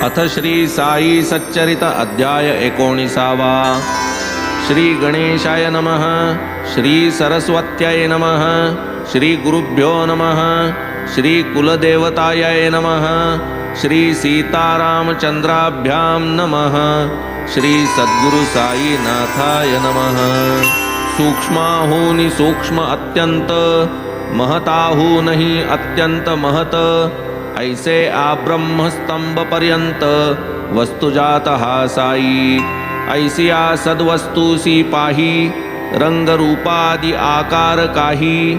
अथ श्री साई सच्चरित अध्याय 19वा। श्री गणेशाय नमः। श्री सरस्वत्यै नमः। श्री गुरुभ्यो नमः। श्री कुलदेवतायै नमः। श्री सीतारामचंद्राभ्यां नमः। श्री सद्गुरु साईनाथाय नमः। सूक्ष्माहूनि सूक्ष्म अत्यंत, महताहूनहि अत्यंत महत, ऐसे आब्रह्म स्तंभ पर्यंत वस्तु जात हा साई। ऐसिया सद्वस्तुसी पाही, रंग रूपादि आकार काही,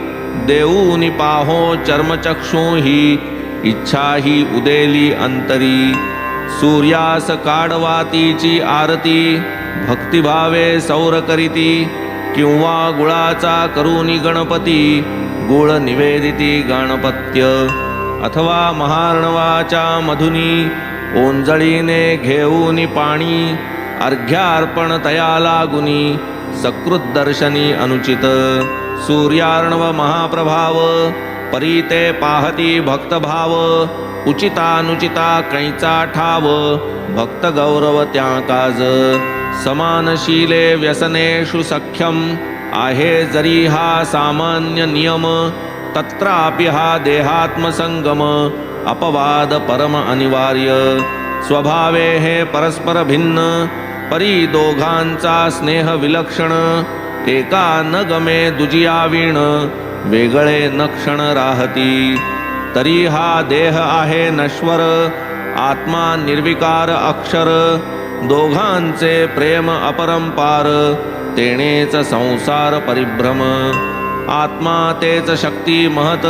देऊनि पाहो चर्मचक्षुहि, इच्छा ही उदेली अंतरी। सूर्यास काडवातीची आरती, भक्तिभावे सौर करीती, किंवा गुळाचा करुनी गणपती, गुळ निवेदिती गणपत्य। अथवा महार्णवाच्या मधुनी, ओंजळीने घेऊनी पाणी, अर्घ्यार्पण तया लागुनी, सकृत दर्शनी अनुचित। सूर्यार्णव महाप्रभाव, परीते पाहती भक्तभाव, उचितानुचिता कैचा ठाव, भक्त गौरव त्या काज। समानशीले व्यसनेषु सख्यम, आहे जरी हा सामान्य नियम, तत्रापि हा देहात्मसंगम, अपवाद परम अनिवार्य। स्वभावे हे परस्पर भिन्न, परी दोघांचा स्नेह विलक्षण, एका न गमे दुजिया वीण, वेगळे न क्षण राहती। तरी हा देह आहे नश्वर, आत्मा निर्विकार अक्षर, दोघांचे प्रेम अपरंपार, तेणेच संसार परिभ्रम। आत्मा तेच शक्ती महत,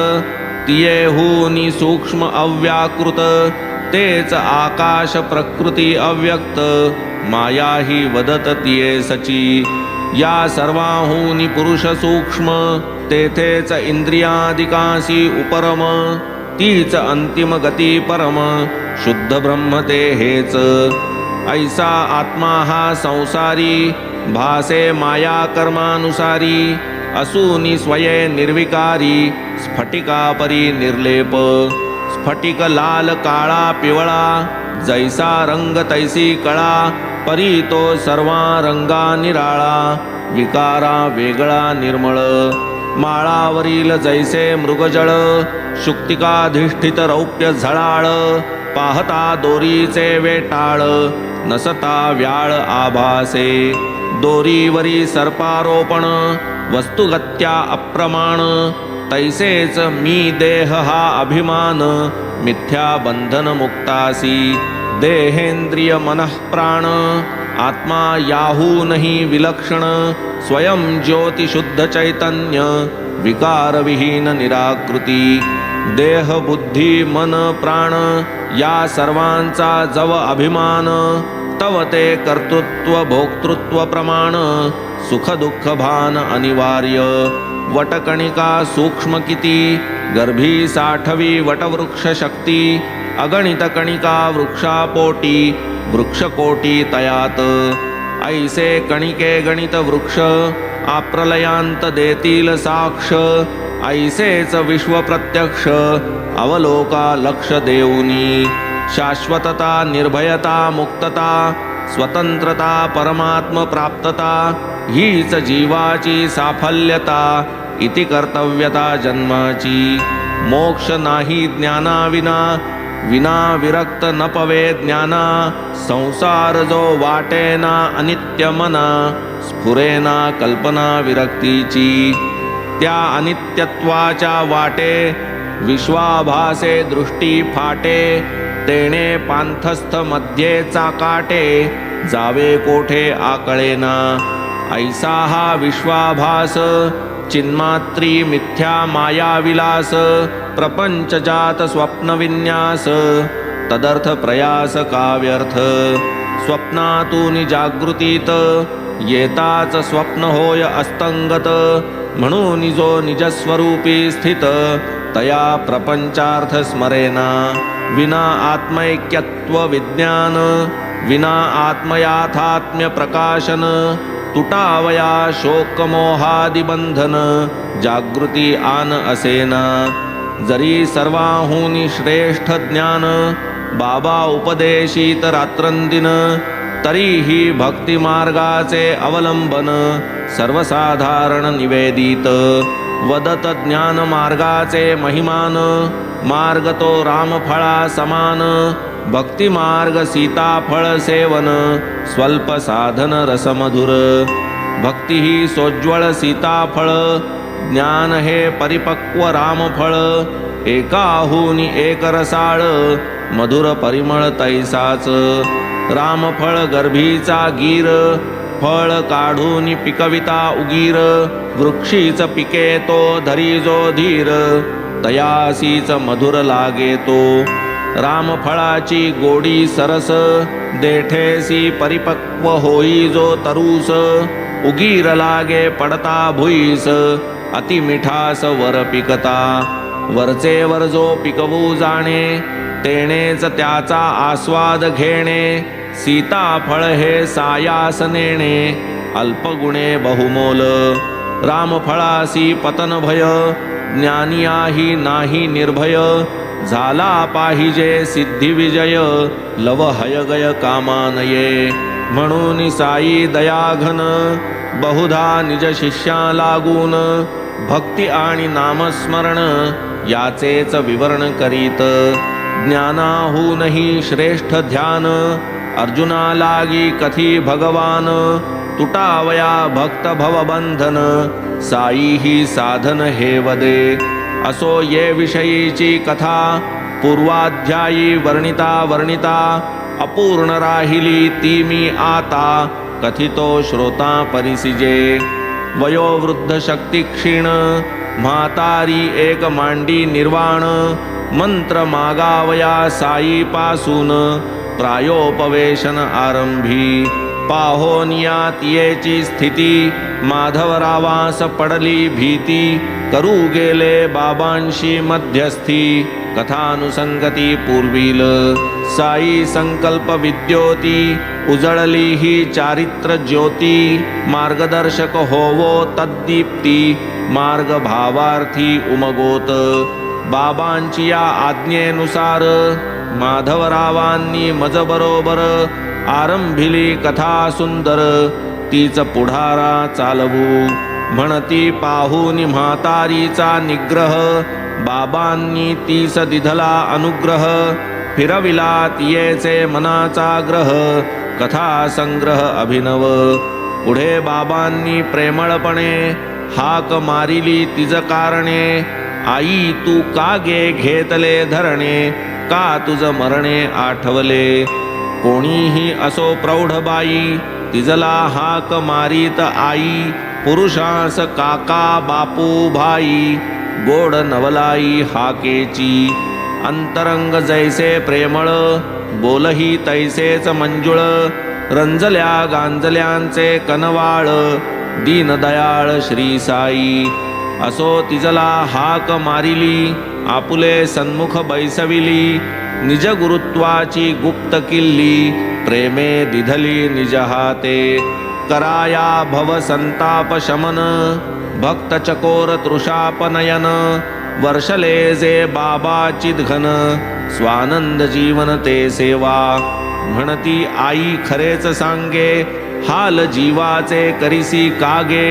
तियेहूनि सूक्ष्म अव्याकृत, तेच आकाश प्रकृती अव्यक्त, माया ही वदत तिये सची। या सर्वाहूनि पुरुष सूक्ष्म, तेथेच इंद्रियादिकांसी उपरम, तीच अंतिम गती परम, शुद्ध ब्रह्म ते हेच। ऐसा आत्मा हा संसारी, भासे माया कर्मानुसारी, असूनी स्वये निर्विकारी, स्फटिकापरी निर्लेप। स्फटिक लाल काळा पिवळा, जैसा रंग तैसी कळा, परी तो सर्वा रंगा निराळा, विकारा वेगळा निर्मळ। माळावरील जैसे मृगजळ, शुक्तिकाधिष्ठित रौप्य झळाळ, पाहता दोरीचे वेटाळ, नसता व्याळ आभासे। दोरीवरी सर्पारोपण, वस्तुगत्या अप्रमाण, तैसेच मी देह हा अभिमान, मिथ्या बंधन मुक्तासी। देहेंद्रिय मनः प्राण, आत्मा याहूनहि विलक्षण, स्वयं ज्योति शुद्ध चैतन्य, विकार विहीन निराकृती। देह बुद्धी मन प्राण, या सर्वांचा जव अभिमान, तव ते कर्तृत्व भोक्तृत्व प्रमाण, सुख दुःख भान अनिवार्य। वटकणिका सूक्ष्म किती, गर्भी साठवी वटवृक्ष शक्ती, अगणित कणिका वृक्षापोटी, वृक्षकोटी तयात। ऐसे कणिके गणित वृक्ष, आप्रलयांत देतील साक्ष, ऐसेच विश्व प्रत्यक्ष, अवलोका लक्ष देऊनी। शाश्वतता निर्भयता मुक्तता, स्वतंत्रता परमात्म प्राप्तता, हीच जीवाची साफल्यता, इति कर्तव्यता जन्माची। मोक्ष नाही ज्ञानाविना, विना विरक्त न पवे ज्ञाना, संसार जो वाटेना अनित्य मना, स्फुरेना कल्पना विरक्तीची। त्या अनित्यत्वाच्या वाटे, विश्वाभासे दृष्टी फाटे, तेणे पांथस्थ मध्ये चाकाटे, जावे कोठे आकळेना। ऐसा हा विश्वाभास, चिन्मात्री मिथ्या माया विलास, प्रपंच जात स्वप्न विन्यास, तदर्थ प्रयास का व्यर्थ। स्वप्नातून जागृतीत, येताच स्वप्न होय अस्तंगत, म्हणून जो निजस्वरूपी स्थित, तया प्रपंचार्थ स्मरेना। विना आत्मैक्यत्व विज्ञान, विना आत्मयाथात्म्य प्रकाशन, तुटावया शोकमोहादि बंधन, जागृती आन असेना। जरी सर्वाहूनि श्रेष्ठ ज्ञान, बाबा उपदेशित रात्रंदिन तरीही भक्ती मार्गाचे अवलंबन सर्वसाधारण निवेदित वदत ज्ञान मार्गाचे महिमान मार्ग तो रामफळा समान भक्ती मार्ग सीताफळ सेवन स्वल्प साधन रसमधुर भक्ती ही सोज्वळ सीताफळ ज्ञान हे परिपक्व रामफळ एकाहूनी एक रसाळ मधुर परिमळ तैसाच रामफळ गर्भीचा गीर फळ काढून पिकविता उगीर वृक्षीच पिके तो धरी जो धीर तयासीच मधुर लागे तो रामफळाची गोडी सरस देठेसी परिपक्व होई जो तरूस उगीर लागे पडता भुईस अति मिठास वर पिकता वरचे वर जो पिकवू जाणे तेणेच त्याचा आस्वाद घेणे सीताफळ हे सायास नेणे अल्पगुणे बहुमोल रामफळासी पतन भय ज्ञानियाही नाही निर्भय झाला पाहिजे सिद्धी विजय लव हयगय कामानये म्हणून साई दयाघन बहुधा निज शिष्या लागून भक्ती आणि नामस्मरण याचेच विवरण करीत ज्ञानाहूनही श्रेष्ठ ध्यान अर्जुना लागी कथी भगवान तुटावया भक्त भवबंधन साई ही साधन हे वदे असो ये विषयीची कथा पूर्वाध्यायी वर्णिता अपूर्ण राहिली ती मी आता कथितो श्रोता परिसिजे वयोवृद्ध शक्ती क्षीण म्हातारी एक मांडी निर्वाण मंत्र मागावया साई पासून प्रायोपवेशन आरंभी पाहोनिया तियेची स्थिती माधवरावास पडली भीती करू गेले बाबांशी मध्यस्थी कथानुसंगती पूर्वील साई संकल्प विद्योती उजळली ही चारित्र ज्योती मार्गदर्शक होवो तद्दीप्ती मार्ग भावार्थी उमगोत बाबांची या आज्ञेनुसार माधवरावांनी मज बरोबर आरंभिली कथा सुंदर तीच पुढारा चालवू म्हणती पाहून म्हातारीचा निग्रह बाबांनी तीस दिधला अनुग्रह फिरविला तियेचे मनाचा ग्रह कथा संग्रह अभिनव पुढे बाबांनी प्रेमळपणे हाक मारिली तिज कारणे आई तू का गे घेतले धरणे का तुझ मरणे आठवले कोणीही असो प्रौढ बाई तिजला हाक मारीत आई पुरुषास काका बापू भाई गोड नवलाई हाकेची अंतरंग जैसे प्रेमळ बोलही तैसेच मंजुळ रंजल्या गांजल्यांचे कनवाळ दीनदयाळ श्री साई असो तिजला हाक मारिली आपुले सन्मुख बैसविली निज गुरुत्वाची गुप्त किल्ली प्रेमे दिधली निज हाते कराया भव संताप शमन भक्त चकोर तृषापनयन वर्षले जे बाबाची घन स्वानंद जीवन ते सेवा म्हणती आई खरेच सांगे हाल जीवाचे करिसी कागे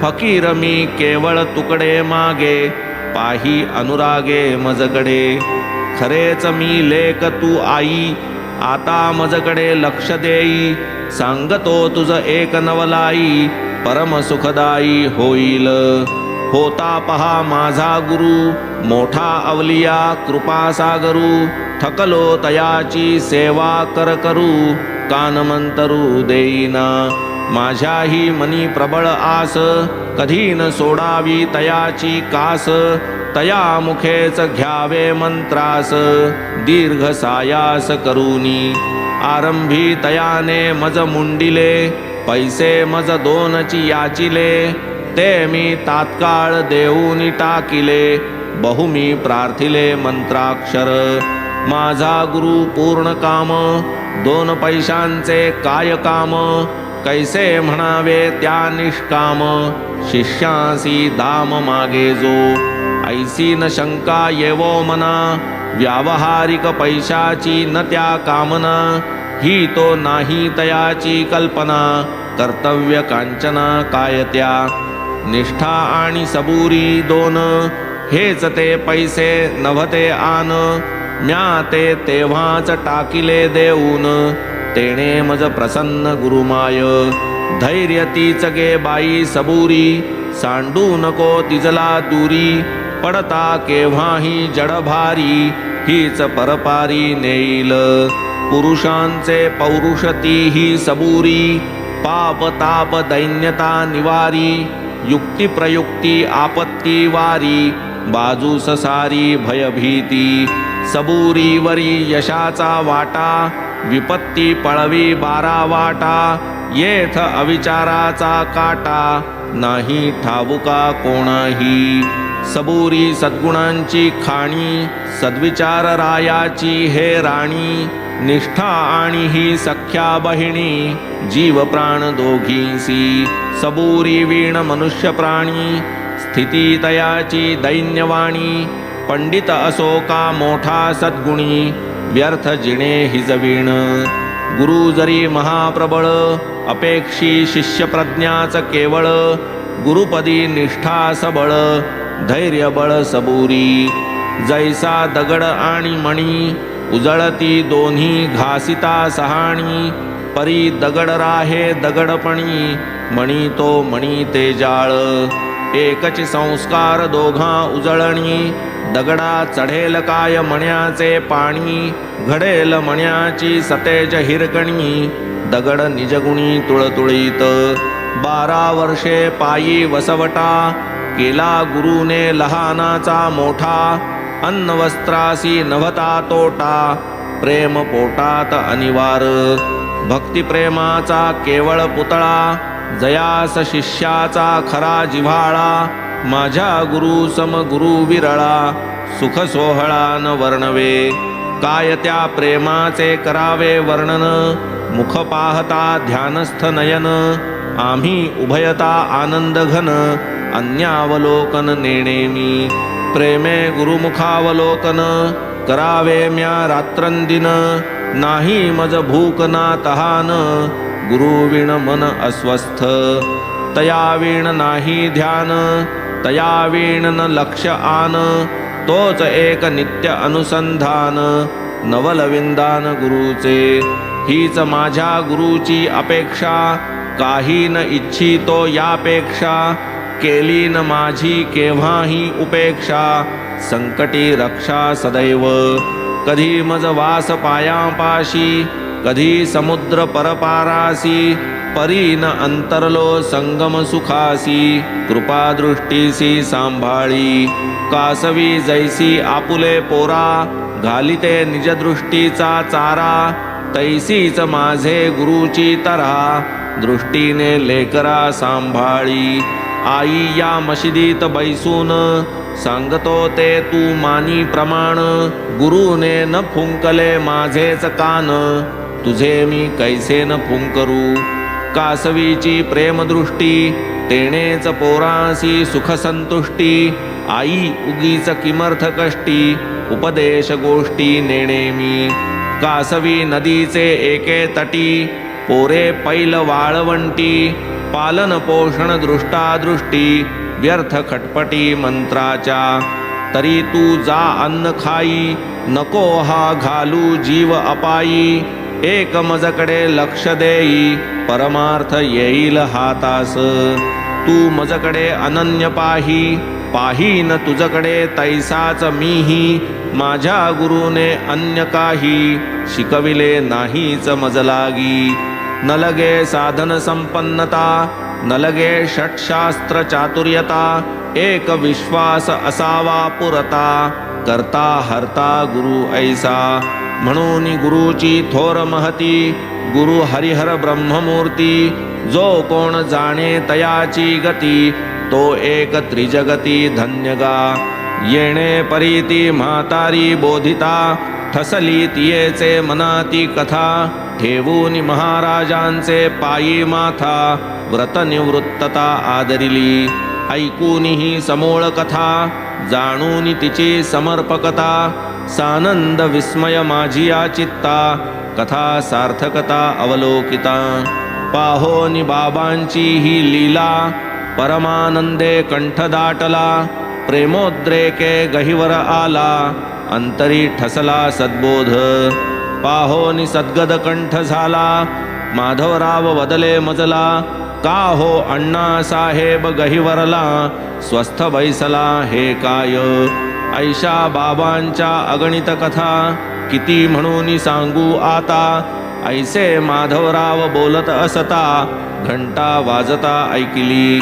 फकीर मी केवळ तुकडे मागे पाही अनुरागे मजकडे खरेच मी लेक तू आई आता मजकडे लक्ष देई सांगतो तुझ एक नवलाई परम सुखदाई होईल होता पहा माझा गुरु मोठा अवलिया कृपा सागरू थकलो तयाची सेवा कर करू कानमंतरू देईना माझ्याही मनी प्रबळ आस कधी न सोडावी तयाची कास तया मुखेच घ्यावे मंत्रास दीर्घ सायास करूनी आरंभी तयाने मज मुंडिले पैसे मज दोनची याचिले ते मी तात्काळ देऊनी टाकिले बहुमी प्रार्थिले मंत्राक्षर माझा गुरु पूर्ण काम दोन पैशांचे काय काम कैसे म्हणावे त्या निष्काम शिष्यासी दाम मागे जो ऐसी न शंका येवो मना व्यावहारिक पैशाची न त्या कामना, ही तो नाही तयाची कल्पना, कर्तव्य कांचना काय त्या. निष्ठा आणि सबुरी दोन, हेच ते पैसे नव्हते आन, म्या ते तेव्हाच टाकिले देऊन, तेणे मज प्रसन्न गुरुमाय. धैर्य तीच गे बाई सबुरी, सांडू नको तिजला दुरी, पडता केव्हाही जड भारी, हीच परपारी नेईल. पुरुषांचे पौरुष तीही सबुरी, पाप ताप दैन्यता निवारी, युक्ती प्रयुक्ती आपत्ती वारी, बाजूस सारी भयभीती. सबुरीवरी यशाचा वाटा, विपत्ती पळवी 12 वाटा, येथ अविचाराचा काटा, नाही ठाऊका कोणाही. सबुरी सद्गुणांची खाणी, सद्विचार रायाची हे राणी, निष्ठा आणि ही सख्या बहिणी, जीव प्राण दोघींसी. सबुरी वीण मनुष्य प्राणी, स्थिती तयाची दैन्यवाणी, पंडित असो का मोठा सद्गुणी, व्यर्थ जिणे हिजवीण. गुरु जरी महाप्रबळ, अपेक्षी शिष्य प्रज्ञाच केवळ, गुरुपदी निष्ठा सबळ, धैर्य बळ सबुरी. जैसा दगड आणि मणी, उजळती दोन्ही घासिता सहाणी, परी दगड राहे दगडपणी, मणी तो मणी ते जाळ. एकच संस्कार दोघा उजळणी, दगडा चढेल काय मण्याचे पाणी, घडेल मण्याची सतेज हिरकणी, दगड निजगुणी तुळतुळीत. 12 वर्षे पायी वसवटा, केला गुरुने लहानाचा मोठा, अन्न वस्त्रासी नव्हता तोटा, प्रेम पोटात अनिवार. भक्ती प्रेमाचा केवळ पुतळा, जयास शिष्याचा खरा जिव्हाळा, माझ्या गुरु सम गुरु विरळा, सुख सोहळा न वर्णवे. काय त्या प्रेमाचे करावे वर्णन, मुख पाहता ध्यानस्थ नयन, आम्ही उभयता आनंद घन, अन्यावलोकन नेणेमी. प्रेमे गुरुमुखावलोकन, करावे म्या रात्रंदिन, नाही मज भूक ना तहान, गुरुविण मन अस्वस्थ. तयावीण नाही ध्यान, तयावीण न लक्ष आन, तोच एक नित्य अनुसंधान, नवलविंदान गुरुचे. हीच माझ्या गुरुची अपेक्षा, काही न इच्छितो यापेक्षा, केली न माझी केव्हाही उपेक्षा, संकटी रक्षा सदैव. कधी मज वास पायापाशी, कधी समुद्र परपारासी, परीन अंतरलो संगम सुखासी, कृपा दृष्टीसी सांभाळी. कासवी जैसी आपुले पोरा, घालिते निज दृष्टीचा चारा, तैसीच माझे गुरुची तरा, दृष्टीने लेकरा सांभाळी. आई या मशिदीत बैसून, सांगतो ते तू मानी प्रमाण, गुरुने न फुंकले माझेच कान, तुझे मी कैसे न फुंकरू. कासवीची प्रेमदृष्टी, तेणेच पोरासी सुख संतुष्टी, आई उगीच किमर्थ कष्टी, उपदेश गोष्टी नेणेमी. कासवी नदीचे एके तटी, पोरे पैल वाळवंटी, पालन पोषण दृष्टादृष्टी, व्यर्थ खटपटी मंत्राच्या. तरी तू जा अन्न खाई, नको हा घालू जीव अपायी, एक मजकडे लक्ष देई, परमार्थ येईल हातास. तू मजकडे अनन्य पाही, पाहीन तुझकडे तैसाच मीही, माझ्या गुरुने अन्य काही, शिकविले नाहीच मजलागी. न लगे साधन संपन्नता, न लगे षटशास्त्र चातुर्यता, एक विश्वास असावा पुरता, करता हरता गुरु ऐसा. म्हणून गुरुची थोर महती, गुरु हरिहर ब्रह्ममूर्ती, जो कोण जाणे तयाची गती, तो एक त्रिजगती धन्यगा. येणे परीती म्हातारी बोधिता, ठसली तियेचे मनाती कथा, ठेवून महाराजांचे पायी माथा, व्रत निवृत्तता आदरिली. ऐकून ही समोळ कथा, जाणून तिची समर्पकता, सानंद विस्मय माझिया चित्ता कथा सार्थकता अवलोकिता पाहोनी बाबांची ही लीला परमानंदे कंठ दाटला प्रेमोद्रेके गहिवर आला अंतरी ठसला सद्बोध पाहोनी सद्गद कंठ झाला माधवराव वदले मजला का हो अण्णा साहेब गहिवरला स्वस्थ बैसला हे काय ऐशा बाबांच्या अगणित कथा किती म्हणून सांगू आता ऐसे माधवराव बोलत असता घंटा वाजता ऐकिली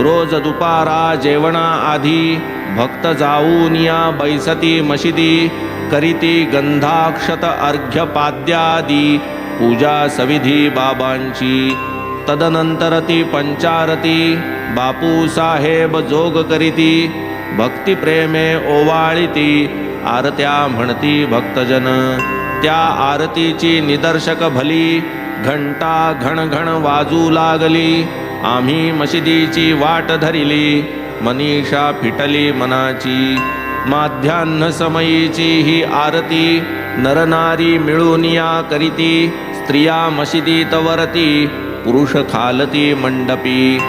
रोज दुपारा जेवणा आधी भक्त जाऊन या बैसती मशिदी करीती गंधाक्षत अर्घ्य पाद्यादी पूजा सविधी बाबांची तदनंतर ती पंचारती बापू साहेब जोग करीती भक्ती प्रेमे ओवाळीती आरत्या म्हणती भक्तजन त्या आरतीची निदर्शक भली घंटा घण वाजू लागली आम्ही मशिदीची वाट धरिली मनीषा फिटली मनाची माध्यान्ह समयीची ही आरती नरनारी मिळून या करीती स्त्रिया मशिदीत वरती पुरुष खालती मंडपी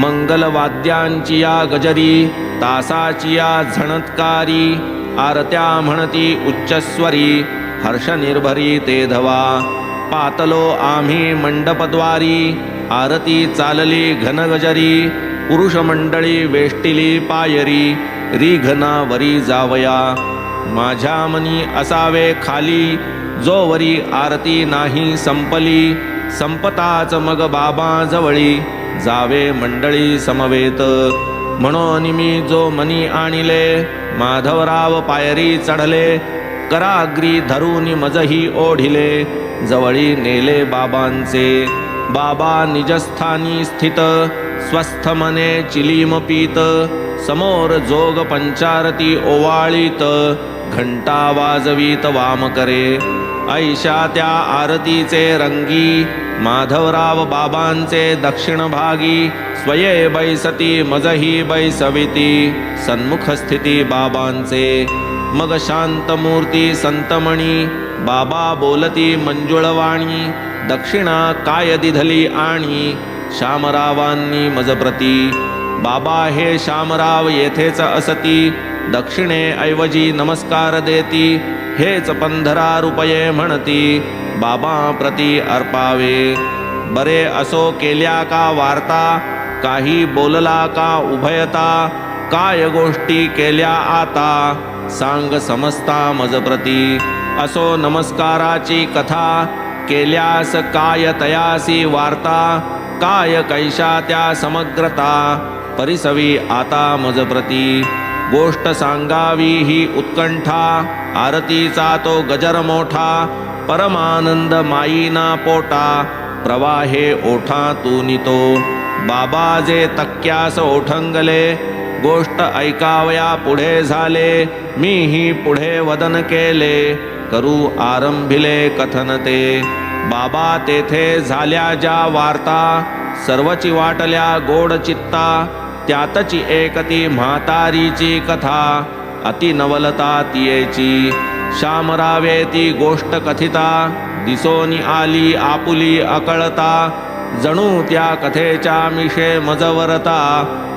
मंगलवाद्यांची या गजरी तासाची या झणत्कारी आरत्या म्हणती उच्चस्वरी हर्ष निर्भरी ते धवा पातलो आम्ही मंडपद्वारी आरती चालली घनगजरी पुरुष मंडळी वेष्टिली पायरी रिघनावरी जावया माझ्या मनी असावे खाली जोवरी आरती नाही संपली संपताच मग बाबा जवळी जावे मंडळी समवेत म्हणून मी जो मनी आणिले माधवराव पायरी चढले कराग्री धरून मजही ओढिले जवळी नेले बाबांचे बाबा निजस्थानी स्थित स्वस्थ मने चिलीम पीत समोर जोग पंचारती ओवाळीत घंटा वाजवीत वाम करे ऐशा त्या आरतीचे रंगी माधवराव बाबांचे दक्षिण भागी स्वये बैसती मजही बैसविती सन्मुख स्थिती बाबांचे मग शांत मूर्ती संतमणी बाबा बोलती मंजुळवाणी दक्षिणा काय दिधली आणि शामरावांनी मजप्रती बाबा हे शामराव येथेच असती दक्षिणेऐवजी नमस्कार देती हेच 15 रुपये म्हणती बाबा प्रती अर्पावे बरे असो केल्या का वार्ता काही बोलला का उभयता काय गोष्टी केल्या आता सांग समजता मजप्रती असो नमस्काराची कथा केल्यास काय तयासी वार्ता काय कैशा त्या समग्रता परिसवी आता मजप्रती गोष्ट सांगावी ही उत्कंठा आरतीचा तो गजर मोठा परमानंद माईना पोटा प्रवाहे ओठा तू नितो बाबा जे तक्क्यास ओठंगले गोष्ट ऐकावया पुढे झाले मीही पुढे वदन केले करू आरंभिले कथन ते बाबा तेथे झाल्या ज्या वार्ता सर्वची वाटल्या गोड चित्ता त्यातची एकती म्हातारीची कथा अति नवलता तियेची शामरावे ती गोष्ट कथिता दिसोनी आली आपुली अकळता जणू त्या कथेच्या मिशे मजवरता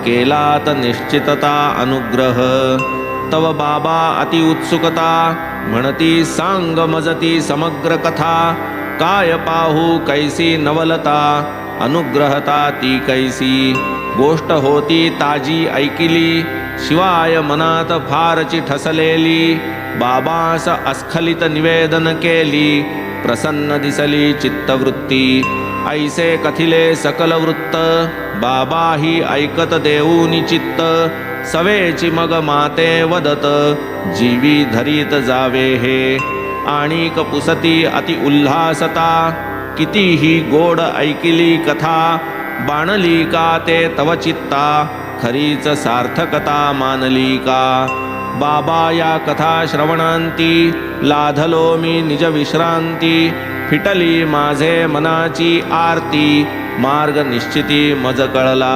केलात निश्चितता अनुग्रह तव बाबा अति उत्सुकता म्हणती सांग मजती समग्र कथा काय पाहू कैसी नवलता अनुग्रहता ती कैसी गोष्ट होती ताजी ऐकिली शिवाय मनात फारची ठसलेली बाबास अस्खलित निवेदन केली प्रसन्न दिसली चित्तवृत्ती ऐसे कथिले सकल वृत्त बाबा ही ऐकत देऊनी चित्त सवेची मग माते वदत जीवी धरीत जावे हे आणिक पुसती अति उल्हासता कितीही गोड ऐकिली कथा बाणली का ते तव चित्ता खरीच सार्थकता मानली का बाबा या कथा श्रवणांती लाधलो मी निज विश्रांती फिटली माझे मनाची आरती मार्ग निश्चिती मज कळला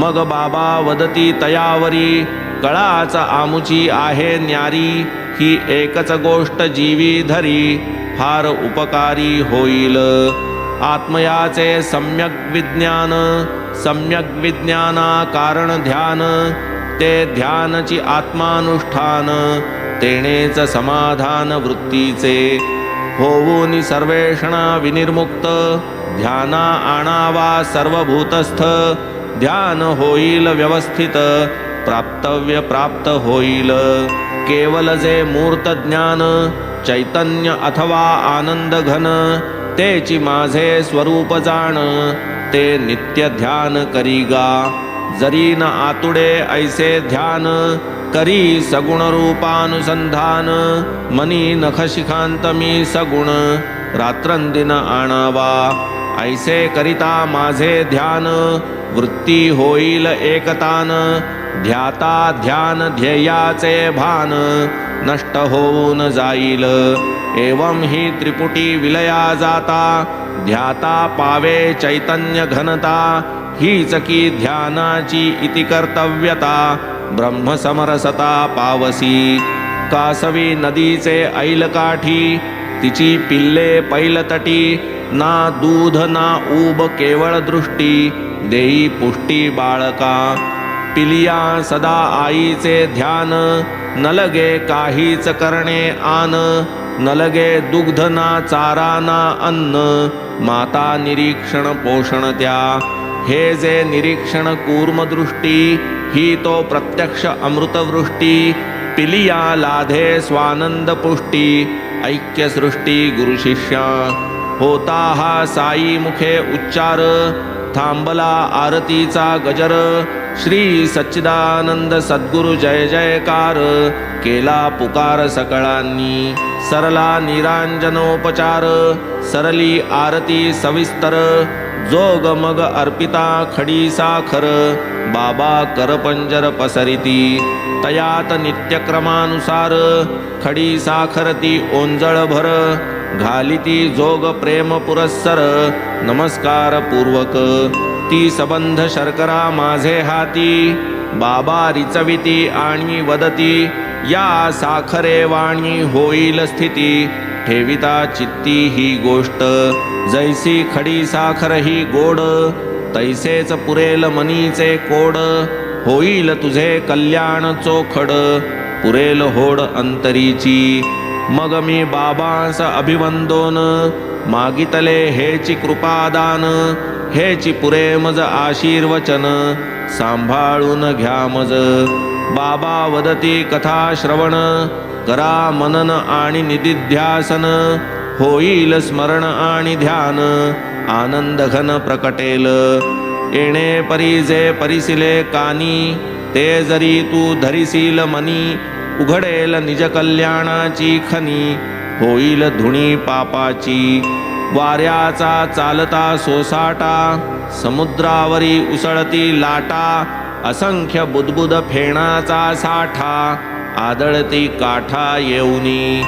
मग बाबा वदती तयावरी कळाच आमुची आहे न्यारी ही एकच गोष्ट जीवी धरी फार उपकारी होईल. आत्मयाचे सम्यक विज्ञाना कारण ध्यान, ते ध्यानची आत्मानुष्ठान, तेनेच समाधान वृत्तीचे. होऊनी सर्वेषणा विनिर्मुक्त, ध्याना आणावा सर्वभूतस्थ. ध्यान होईल व्यवस्थित, प्राप्तव्य प्राप्त होईल. केवल जे मूर्त ज्ञान, चैतन्य अथवा आनंद घन, तेची माझे स्वरूप जाण, ते नित्य ध्यान करीगा. जरी न आतुडे ऐसे ध्यान, करी सगुण रूपानुसंधान. मनी नखशिखांत मी सगुण, रात्रंदिन आणावा. ऐसे करिता माझे ध्यान, वृत्ती होईल एकतान. ध्याता ध्यान ध्येयाचे भान, नष्ट होऊन जाईल. एवं ही त्रिपुटी विलया जाता, ध्याता पावे चैतन्य घनता. हीच की ध्यानाची इति कर्तव्यता, ब्रह्मसमरसता पावसी. कासवी नदीचे ऐलकाठी, तिची पिल्ले पैलतटी. ना दूध ना ऊब केवळ दृष्टी, देई पुष्टी बाळका. पिलिया सदा आईचे ध्यान, न लगे काहीच करणे आन. न लगे दुग्ध ना चारा ना अन्न, माता निरीक्षण पोषण त्या. हे जे निरीक्षण कूर्मदृष्टी, ही तो प्रत्यक्ष अमृतवृष्टी. पिलिया लाधे स्वानंद पुष्टी, ऐक्य सृष्टी गुरुशिष्या. होता हा साई मुखे उच्चार, थांबला आरतीचा गजर. श्री सच्चिदानंद सद्गुरु जय जयकार, केला पुकार सकळांनी. सरला निरांजनोपचार, सरली आरती सविस्तर. जोग मग अर्पिता खडी साखर, बाबा करपंजर पसरिती. तयात नित्यक्रमानुसार, खडी साखरती ओंजळ भर. घालिती जोग प्रेम पुरस्सर, नमस्कार पूर्वक. ती सबंध शर्करा माझे हाती, बाबा रिचविती आणि वदती. या साखरे वाणी होईल स्थिती, ठेविता चित्ती ही गोष्ट. जैसी खडी साखर ही गोड, तैसेच पुरेल मनीचे कोड. होईल तुझे कल्याण चोखड, पुरेल होड अंतरीची. मग मी बाबांस अभिवंदोन, मागितले हेची कृपादान. हेची पुरे मज आशीर्वचन, सांभाळून घ्या मज. बाबा वदती कथा श्रवण, करा मनन आणि निदिध्यासन. होईल स्मरण आणि ध्यान, आनंद घन प्रकटेल. येणे परी जे परिसिले कानी, ते जरी तू धरिसील मनी. उघडेल निज कल्याणाची खनी, होईल धुणी पापाची. वाऱ्याचा चालता सोसाटा, समुद्रावरी उसळती लाटा. असंख्य बुदबुद फेणाचा साठा, आदळती काठा येऊनी.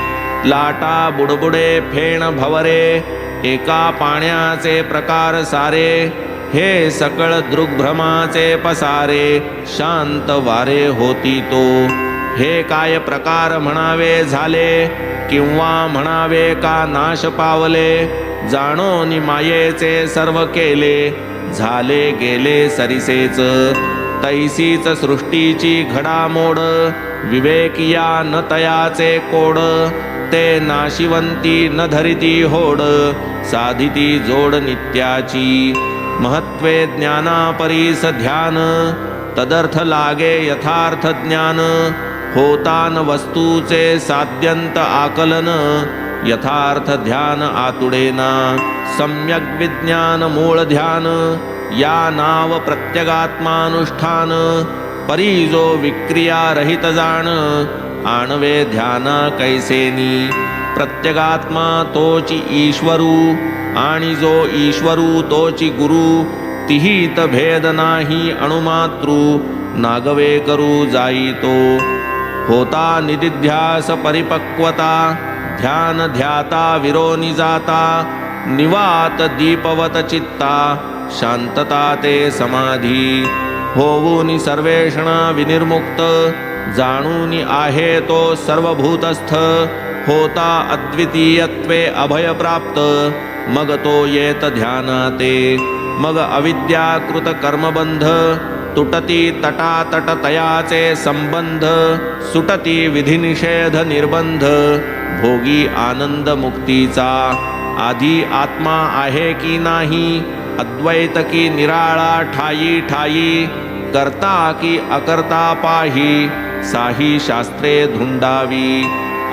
लाटा बुडबुडे फेण भवरे, एका पाण्याचे प्रकार सारे. हे सकळ दृग्भ्रमाचे पसारे, शांत वारे होती तो. हे काय प्रकार म्हणावे झाले, किंवा म्हणावे का नाश पावले. जाणोनी मायेचे सर्व केले, झाले गेले सरिसेच. तैसीच सृष्टीची घडामोड, विवेकिया न तयाचे कोड. ते नाशिवंती न धरिती होड, साधिती जोड नित्याची. महत्वे ज्ञानापरीस ध्यान, तदर्थ लागे यथार्थ ज्ञान. होतान वस्तूचे साध्यंत आकलन, यथार्थ ध्यान आतुडेना. सम्यक विज्ञान मूळ ध्यान, या नाव प्रत्यगात्मानुष्ठान. परी जो विक्रिया रहित जाण, आणवे ध्याना कैसेनी. प्रत्यगात्मा तोची ईश्वरू, आणि जो ईश्वरू तोची गुरु. तिहित भेद नाही अणुमातृ, नागवे करू जाई तो. होता निदिध्यास परिपक्वता, ध्यान ध्याता विरोनी जाता. निवात दीपवत चित्ता, शांतता ते समाधी. होऊनी सर्वेषणा विनिर्मुक्त, जाणून आहे तो सर्वभूतस्थ, होता अद्वितीयत्वे अभय प्राप्त, मग तो येत ध्यानाते. मग अविद्याकृत कर्मबंध, तुटती तटातट तयाचे संबंध, सुटती विधिनिषेध निर्बंध, भोगी आनंद मुक्तीचा. आधी आत्मा आहे की नाही, अद्वैत की निराळा ठायी ठायी, करता की अकर्ता पाही, साही शास्त्रे धुंडावी.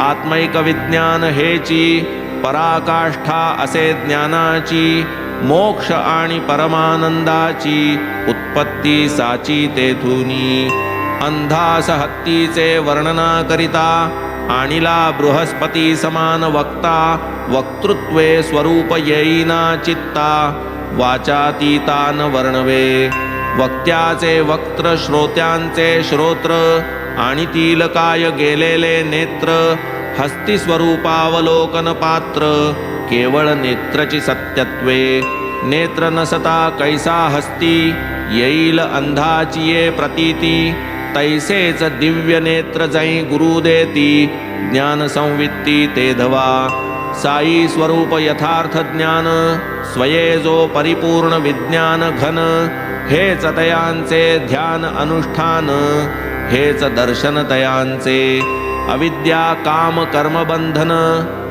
आत्मैक विज्ञान हेची पराकाष्ठा असे ज्ञानाची, मोक्ष आणि परमानंदाची उत्पत्ती साची तेथुनी. अंधास हत्तीचे वर्णना करिता, आणिला बृहस्पती समान वक्ता, वक्तृत्वे स्वरूप येईना चित्ता, वाचातीता न वर्णवे. वक्त्याचे वक्त्र श्रोत्यांचे श्रोत्र, आणि तील काय गेलेले नेत्र, हस्ती स्वरूपावलोकन पात्र, केवळ नेत्रची सत्यत्वे. नेत्र नसता कैसा हस्ती, येईल अंधाची ये प्रतीती, तैसेच दिव्य नेत्र जै गुरु देती, ज्ञान संवित्ती ते धवा. साई स्वरूप यथार्थ ज्ञान, स्वये जो परिपूर्ण विज्ञान घन, हेच तयांचे ध्यान अनुष्ठान, हेच दर्शन तयांचे. अविद्या काम कर्म बंधन,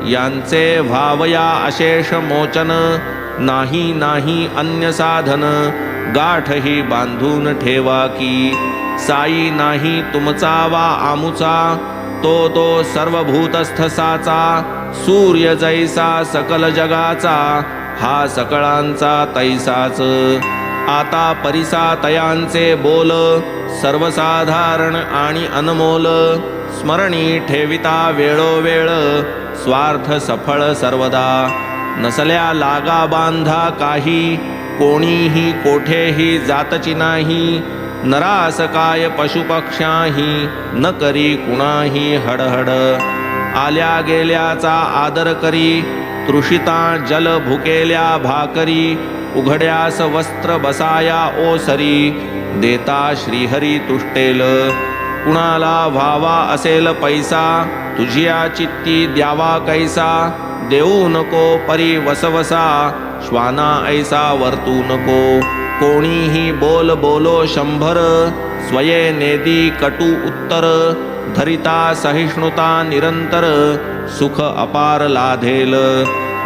यांचे व्हावया अशेष मोचन, नाही नाही अन्य साधन, गाठ ही बांधून ठेवा की. साई नाही तुमचा वा आमुचा, तो सर्वभूतस्थ साचा, सूर्य जैसा सकल जगाचा, हा सकळांचा तैसाच. आता परिसा तयांचे बोल, सर्वसाधारण आणि अनमोल, स्मरणी ठेविता वेळोवेळ, स्वार्थ सफळ सर्वदा. नसल्या लागा बांधा काही, कोणीही कोठेही जातची नाही, नरास काय पशुपक्ष्याही, न करी कुणाही हडहड. आल्या गेल्याचा आदर करी, तृषिता जल भुकेल्या भाकरी, उघड्यास वस्त्र बसाया ओसरी, देता श्रीहरी तुष्टेल. कुणाला व्हावा असेल पैसा, तुझिया चित्ती द्यावा कैसा, देऊ नको परी वसवसा, श्वाना ऐसा वर्तू नको. कोणीही बोल बोलो 100, स्वये नेदी कटू उत्तर, धरिता सहिष्णुता निरंतर, सुख अपार लाधेल.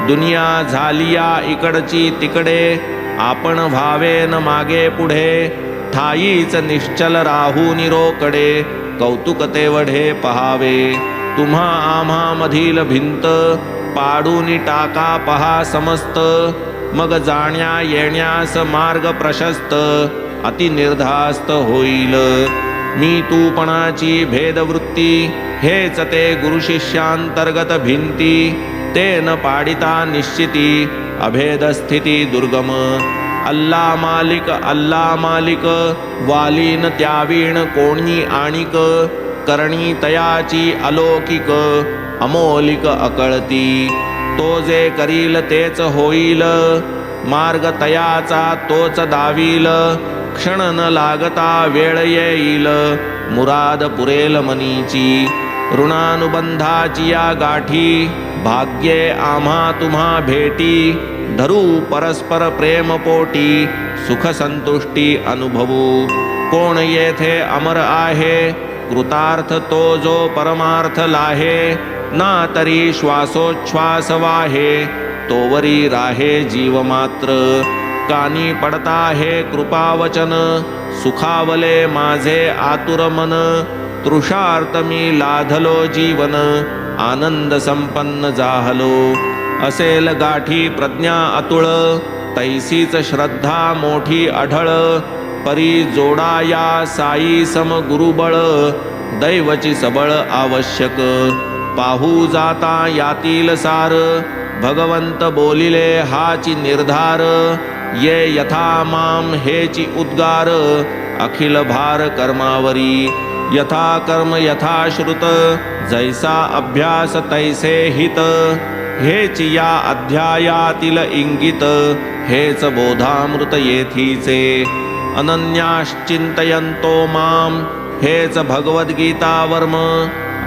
दुनिया झालिया इकडची तिकडे, आपण व्हावेन मागे पुढे, ठाईच निश्चल राहू निरोकडे, कौतुक तेवढे पहावे. तुम्हा आम्हा मधील भिंत, पाडून टाका पहा समस्त, मग जाण्या येण्यास मार्ग प्रशस्त, अति निर्धास्त होईल. मी तूपणाची भेदवृत्ती, हेच ते गुरुशिष्यांतर्गत भिंती, ते न पाडिता निश्चिती, अभेद स्थिती दुर्गम. अल्ला मालिक, वालीन त्यावीण कोणी आणिक, करणी तयाची अलौकिक, अमोलिक अकळती. तो जे करील तेच होईल, मार्ग तयाचा तोच दावील, क्षण न लागता वेळ येईल, मुराद पुरेल मनीची. ऋणानुबंधाची या गाठी, भाग्ये आम्हा तुम्हा भेटी, धरू परस्पर प्रेम पोटी, सुख संतुष्टी अनुभवू. कोण येथे अमर आहे, कृतार्थ तो जो परमार्थ लाहे, ना तरी श्वासोच्छ्वास वाहे, तोवरी राहे जीव मात्र. कानी पडता हे कृपावचन, सुखावले माझे आतुर मन, तृषार्थ मी लाधलो जीवन, आनंद संपन्न जाहलो. असेल गाठी प्रज्ञा अतुळ, तैसीच श्रद्धा मोठी अढळ, परी जोडाया साई सम गुरुबळ, दैवची सबळ आवश्यक. पाहू जाता यातील सार, भगवंत बोलिले हाची निर्धार, ये यथा माम हेची उद्गार, अखिल भार कर्मावरी. यथा कर्म यथा श्रुत, जैसा अभ्यास तैसे हित, हेच या अध्यायातील इंगित, हेच बोधामृत येथीचे. अनन्याश्चिंतयन्तो माम, हेच भगवद्गीता वर्म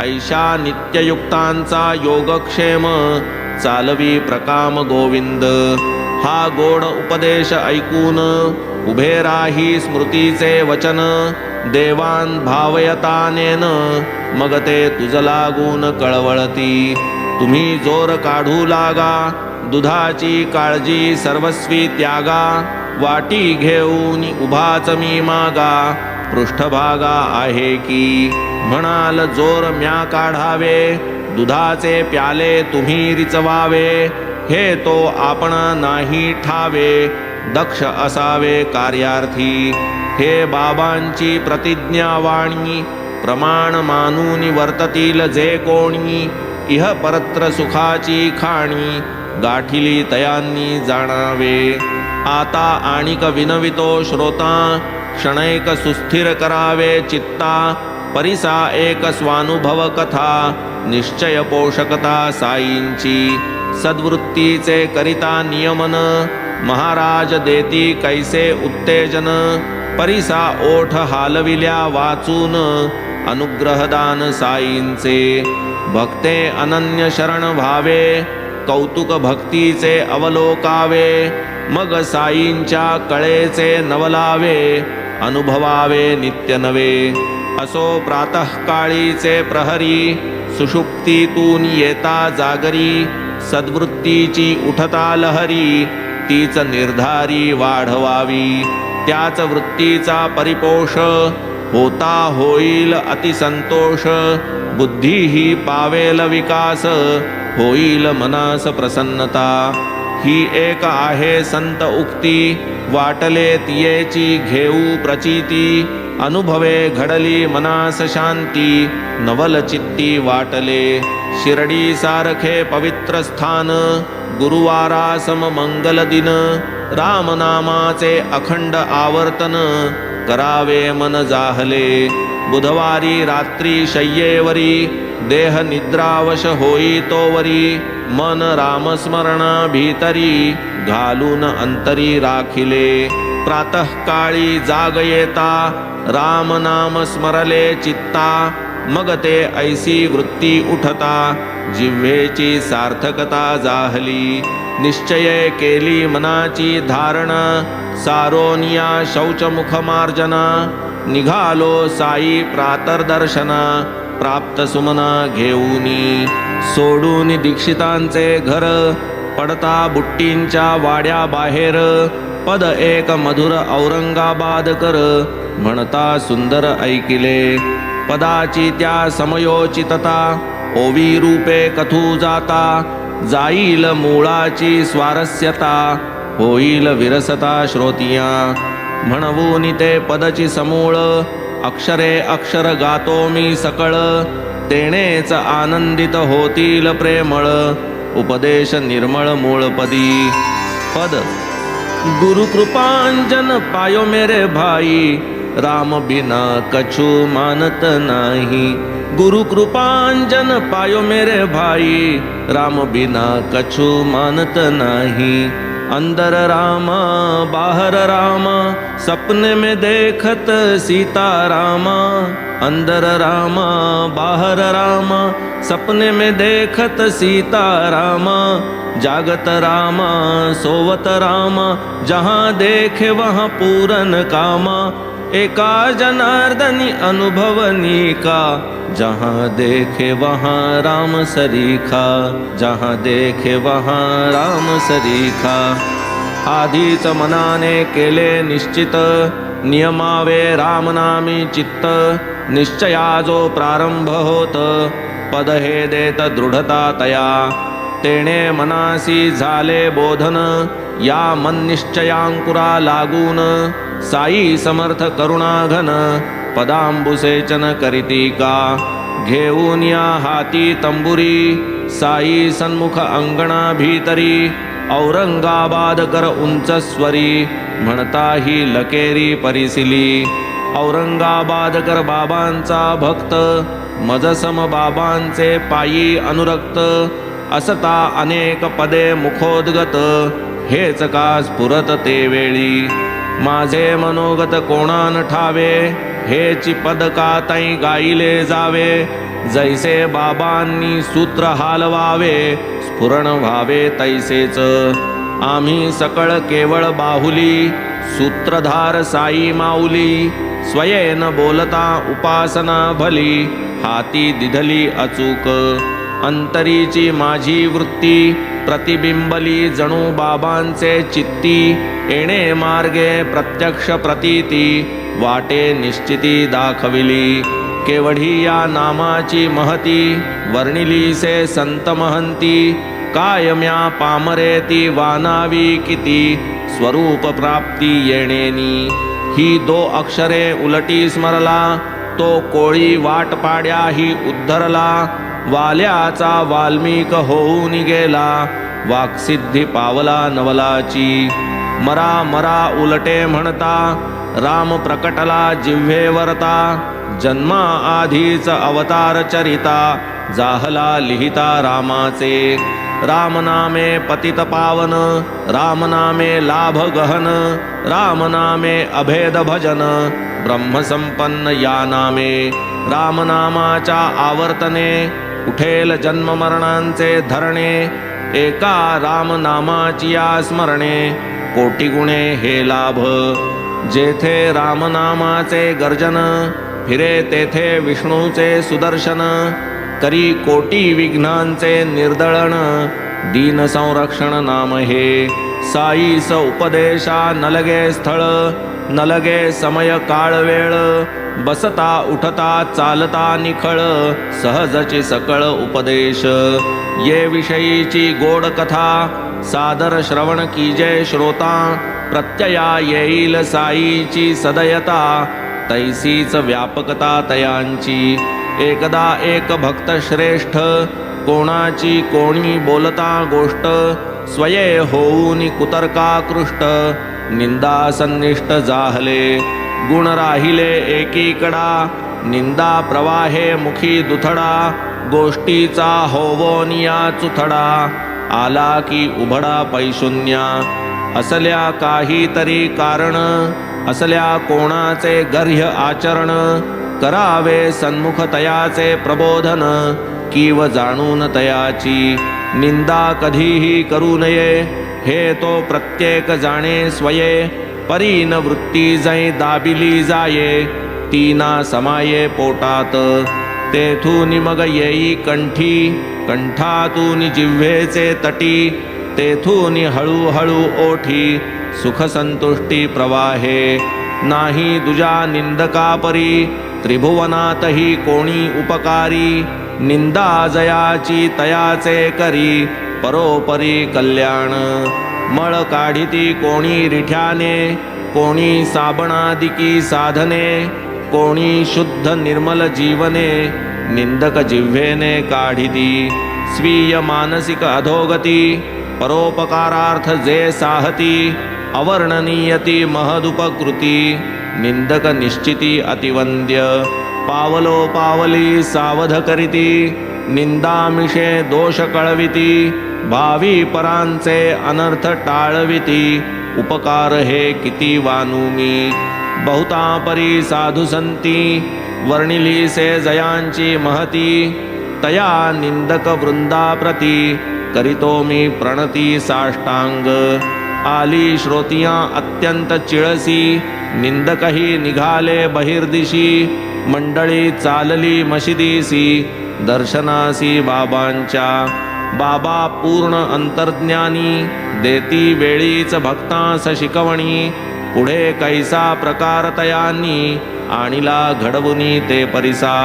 ऐशा नित्ययुक्तांचा योगक्षेम चालवी प्रकाम गोविंद हा गोड उपदेश ऐकून उभे राही स्मृतीचे वचन देवान भावयतानेन मग ते तुझ लागून कळवळती तुम्ही जोर काढू लागा दुधाची काळजी सर्वस्वी त्यागा वाटी घेऊन उभाच मी मागा पृष्ठभागा आहे की म्हणाल जोर म्या काढावे दुधाचे प्याले तुम्ही रिचवावे हे तो आपण नाही ठावे दक्ष असावे कार्यार्थी हे बाबांची प्रतिज्ञावाणी प्रमाण मानून वर्ततील जे कोणी इह परत्र सुखाची खाणी गाठिली तयांनी जाणावे आता आणिक विनवितो श्रोता क्षणैक सुस्थिर करावे चित्ता परिसा एक स्वानुभव कथा निश्चय पोषकता साईंची सद्वृत्तीचे करिता नियमन महाराज देती कैसे उत्तेजन परिसा ओठ हालविल्या वाचून अनुग्रहदान साईंचे भक्ते अनन्य शरण भावे कौतुक भक्तीचे अवलोकावे मग साईंच्या कळेचे नवलावे अनुभवावे नित्य नवे असो प्रातःकाळीचे प्रहरी सुषुप्तीतून येता जागरी सद्वृत्तीची उठता लहरी तीच निर्धारी वाढवावी त्याच वृत्तीचा परिपोष होता होईल अतिसंतोष बुद्धी ही पावेल विकास होईल मनास प्रसन्नता ही एक आहे संत उक्ती वाटले तियेची घेऊ प्रचिती अनुभवे घडली मनास शांती नवल चित्ती वाटले शिर्डी सारखे पवित्र स्थान गुरुवारा सम मंगल दिन रामनामाचे अखंड आवर्तन करावे मन जाहले बुधवारी रात्री शय्येवरी देह निद्रावश होई तोवरी मन रामस्मरणा भीतरी घालून अंतरी राखिले प्रातःकाळी जाग येता राम नाम स्मरले चित्ता मग ते ऐसी वृत्ती उठता जिव्हेची सार्थकता जाहली निश्चय केली मनाची धारणा सारोनिया शौचमुख मार्जना निघालो साई प्रातर्दर्शना प्राप्त सुमना घेऊनी सोडून दीक्षितांचे घर पडता बुट्टींच्या वाड्या बाहेर पद एक मधुर औरंगाबाद कर म्हणता सुंदर ऐकिले पदाची त्या समयोचितता ओवी रूपे कथू जाता जाईल मूळाची स्वारस्यता होईल विरसता श्रोतिया म्हणवून ते पदची समूळ अक्षरे अक्षर गातो मी सकळ तेनेच आनंदित होतील प्रेमळ उपदेश निर्मळ मूळपदी पद गुरु कृपांजन पायो मेरे भाई राम बिना कछु मानत नाही गुरु कृपांजन पायो मेरे भाई राम बिना कछु मानत नाही अंदर रामा बाहर रामा सपने में देखत सीता रामा अंदर रामा बाहर रामा सपने में देखत सीता रामा जागत रामा सोवत रामा जहाँ देखे वहाँ पूरन कामा एका जनार्दनी अनुभवनी का जहाँ देखे वहाँ राम सरीखा जहाँ देखे वहाँ राम सरीखा आधीच मनाने केले निश्चित नियमावे रामनामी चित्त निश्चया जो प्रारंभ होत पद हे देत दृढता तया तेणे मनासी झाले बोधन या मन निश्चयांकुरा लागून साई समर्थ करुणाघन पदांबुसेचन करीती का घेऊन या हाती तंबुरी साई सन्मुख अंगणा भीतरी औरंगाबाद कर उंच स्वरी म्हणता ही लकेरी परिसिली औरंगाबाद कर बाबांचा भक्त मजसम बाबांचे पायी अनुरक्त असता अनेक पदे मुखोद्गत हेच का स्फुरत ते वेळी माझे मनोगत कोणान ठावे हेची पद का तै गाईले जावे, जैसे बाबांनी सूत्र हालवावे, स्फुरण व्हावे तैसेच. आम्ही सकळ केवळ बाहुली, सूत्रधार साई माऊली, स्वयेन बोलता उपासना भली, हाती दिधली अचूक. अंतरीची माझी वृत्ती, प्रतिबिंबली जणू बाबांचे चित्ती, येणे मार्गे प्रत्यक्ष प्रतीती, वाटे निश्चिती दाखविली. केवढी या नामाची महती, वर्णिली से संत महंती, कायम्या पामरे ती वानावी किती, स्वरूप प्राप्ती येणेनी. ही 2 अक्षरे उलटी स्मरला, तो कोळी वाट पाड्याही उद्धरला, वाल्याचा वाल्मिक होऊन गेला, वाक्सिद्धी पावला नवलाची. मरा मरा उलटे म्हणता, राम प्रकटला जिव्हेवरता, जन्मा आधीच अवतार चरिता, जाहला लिहिता रामाचे. रामनामे पतित पावन, रामनामे लाभ गहन, रामनामे अभेद भजन, ब्रह्मसंपन्न या नामे. रामनामाच्या आवर्तने उठेल जन्म मरणांचे धरणे, एका रामनामाची या स्मरणे, कोटी गुणे हे लाभ. जेथे रामनामाचे गर्जन, फिरे तेथे विष्णूचे सुदर्शन, करी कोटी विघ्नांचे निर्दळण, दीन संरक्षण नाम हे. साईस उपदेशा न लगे स्थळ, न लगे समय काळ वेळ, बसता उठता चालता निखळ, सहजची सकळ उपदेश. ये विषयीची गोड कथा, सादर श्रवण कीजे श्रोता, प्रत्यया येईल साईची सदयता, तैसीच व्यापकता तयांची. एकदा एक भक्त श्रेष्ठ, कोणाची कोणी बोलता गोष्ट, स्वये होऊन कुतर्काकृष्ट, निंदा संनिष्ट जाहले. गुण राहिले एकीकडा, निंदा प्रवाहे मुखी दुथडा, गोष्टीचा होवोनिया चुथडा, आला की उभडा पैशून्या. असल्या काहीतरी कारण, असल्या कोणाचे गर्ह्य आचरण, करावे सन्मुख तयाचे प्रबोधन, कीव जाणून तयाची. निंदा कधीही करू नये, हे तो प्रत्येक जाणे स्वये, परीन वृत्ती जै दाबिली जाये, तीना समाये पोटात. तेथून मग येई कंठी, कंठातून जिव्हेचे तटी, तेथून हळूहळू ओठी, सुख संतुष्टी प्रवाहे. नाही दुजा निंदका परी, त्रिभुवनातही कोणी उपकारी, निंदा जयाची तयाचे करी, परोपरी कल्याण. मळ काढिती कोणी रिठ्याने, कोणी साबणादिकी साधने, कोणी शुद्ध निर्मल जीवने, निंदक जिव्हेने काढिती. स्वीय मानसिक अधोगती, परोपकारार्थ जे साहती, अवर्णनीयती महदुपकृती, निंदक निश्चिती अतिवंद्य. पावलो पावली सावध करीती, निंदामिषे दोष कळविती, भावी परांचे अनर्थ टाळविती, उपकार हे किती वानुमी. बहुता परी साधू संती, वर्णिली से जयांची महती, तया निंदक वृंदाप्रती, करीतो मी प्रणती साष्टांग. आली श्रोतिया अत्यंत चिळसी, निंदकही निघाले बहिर्दिशी, मंडळी चालली मशिदीसी, दर्शनासी बाबांच्या. बाबा पूर्ण अंतर्ज्ञानी, देती वेळीच भक्तांस शिकवणी, पुढे कैसा प्रकार तयांनी, आणिला घडवुनी ते परिसा.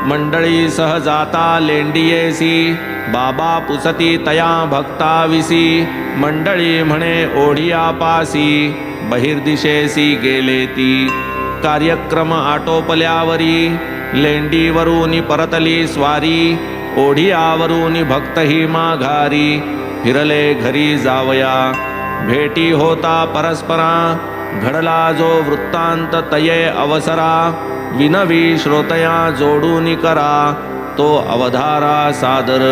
मंडळी सह जाता लेंडियेसी, बाबा पुसती तया भक्ताविसी, मंडळी म्हणे ओढिया पासी, बहिर्दिशेसी गेले ती. कार्यक्रम आटोपल्यावरी, लेंडीवरून परतली स्वारी, ओढियावरून भक्तही माघारी, फिरले घरी जावया. भेटी होता परस्परा, घडला जो वृत्तांत तये अवसरा, विनवी श्रोतया जोडून करा, तो अवधारा सादर.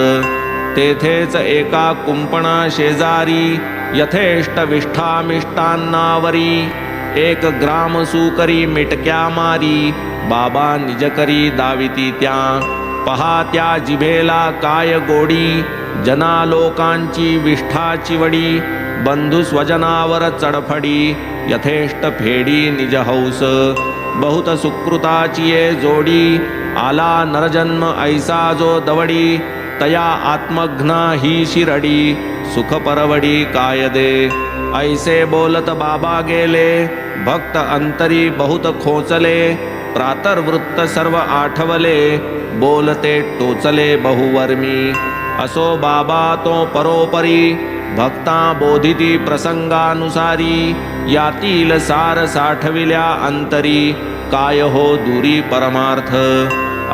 तेथेच एका कुंपणा शेजारी, यथेष्ट विष्ठा मिष्टान्नावरी, एक ग्राम सुकरी मिटक्या मारी, बाबा निज करी दाविती त्या. पहा त्या जिभेला काय गोडी, जना लोकांची विष्ठाची वडी. बंधू स्वजनावर चढफडी, यथेष्ट फेडी निज हौस. बहुत सुकृताची ये जोडी, आला नरजन्म ऐसा जो दवडी. तया आत्मघ्ना ही शिरडी, सुख परवडी काय दे. ऐसे बोलत बाबा गेले, भक्त अंतरी बहुत खोचले. प्रातर्वृत्त सर्व आठवले, बोलते टोचले बहुवर्मी. असो बाबा तो परोपरी, भक्ता बोधिती प्रसंगानुसारी. यातील सार साठविल्या अंतरी, काय हो दुरी परमार्थ.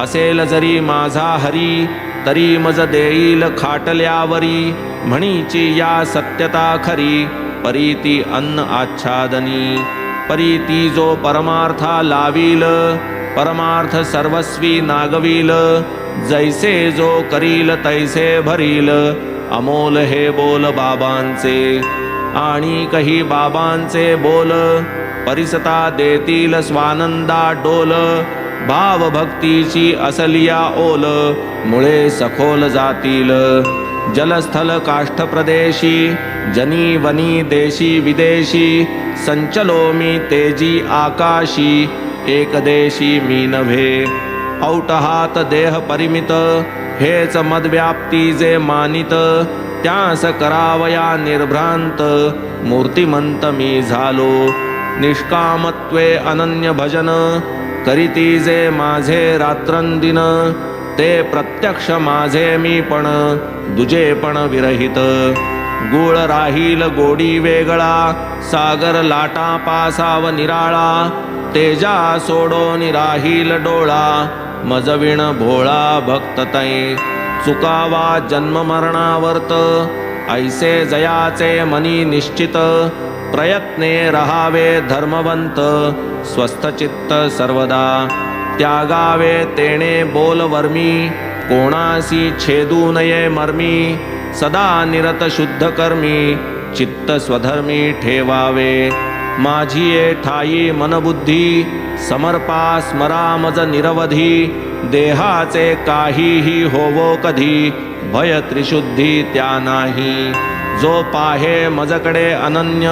असेल जरी माझा हरी, तरी मज देईल खाटल्यावरी. म्हणीची या सत्यता खरी, परीती अन्न आच्छादनी. परीती जो परमार्था लावील, परमार्थ सर्वस्वी नागवील. जैसे जो करील तैसे भरील, अमोल हे बोल बाबांचे. आणि कही बाबांचे बोल, परिसता देतील स्वानंदा डोल. भाव भक्तीची असलिया ओल, मुळे सखोल जातील. जलस्थल काष्ठ प्रदेशी, जनी वनी देशी विदेशी. संचलो मी तेजी आकाशी, एकदेशी मी नव्हे. औटहात देह परिमित, हेच मदव्याप्ती जे मानित. त्यास करावया निर्भ्रांत, मूर्तिमंत मी झालो. निष्कामत्वे अनन्य भजन, करीती जे माझे रात्रंदिन. ते प्रत्यक्ष माझे मी पण, दुजे पण विरहित. गुळ राहील गोडी वेगळा, सागर लाटा पासाव निराळा. तेजा सोडोन राहील डोळा, मजविण भोळा भक्त तै. चुकावा जन्म मरणावर्त, ऐसे जयाचे मनी निश्चित. प्रयत्ने रहावे धर्मवंत, स्वस्थ चित्त सर्वदा. त्यागावे तेणे बोल वर्मी, कोणासी छेदू नये मर्मी. सदा निरत शुद्ध कर्मी, चित्त स्वधर्मी ठेवावे. माझी ये ठाई मनबुद्धी, समर्पा स्मरा मज निरवधी. देहाचे काहीही होवो कधी, भय त्रिशुद्धी त्या नाही. जो पाहे मजकडे अनन्य,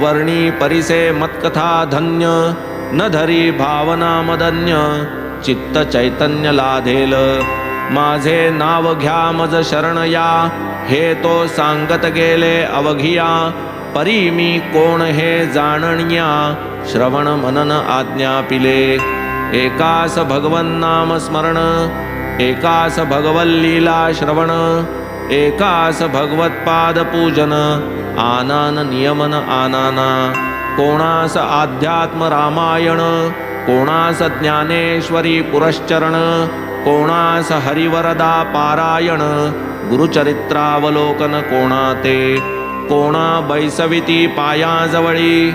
वर्णी परिसे मत्कथा धन्य. न धरी भावना मदन्य, चित्त चैतन्य लाधेल. माझे नाव घ्या मज शरण या, हे तो सांगत गेले अवघिया. परी मी कोण हे जाणण्या, श्रवण मनन आज्ञापिले. एकास भगवन नाम स्मरण, एकास भगवल्लीला श्रवण. एकास भगवत्पाद पूजन, आनान नियमन आनाना. कोणास आध्यात्म रामायण, कोणास ज्ञानेश्वरी पुरश्चरण. कोणास हरिवरदा पारायण, गुरुचरित्रावलोकन कोणाते. कोणा बैसविती पायाजवळी,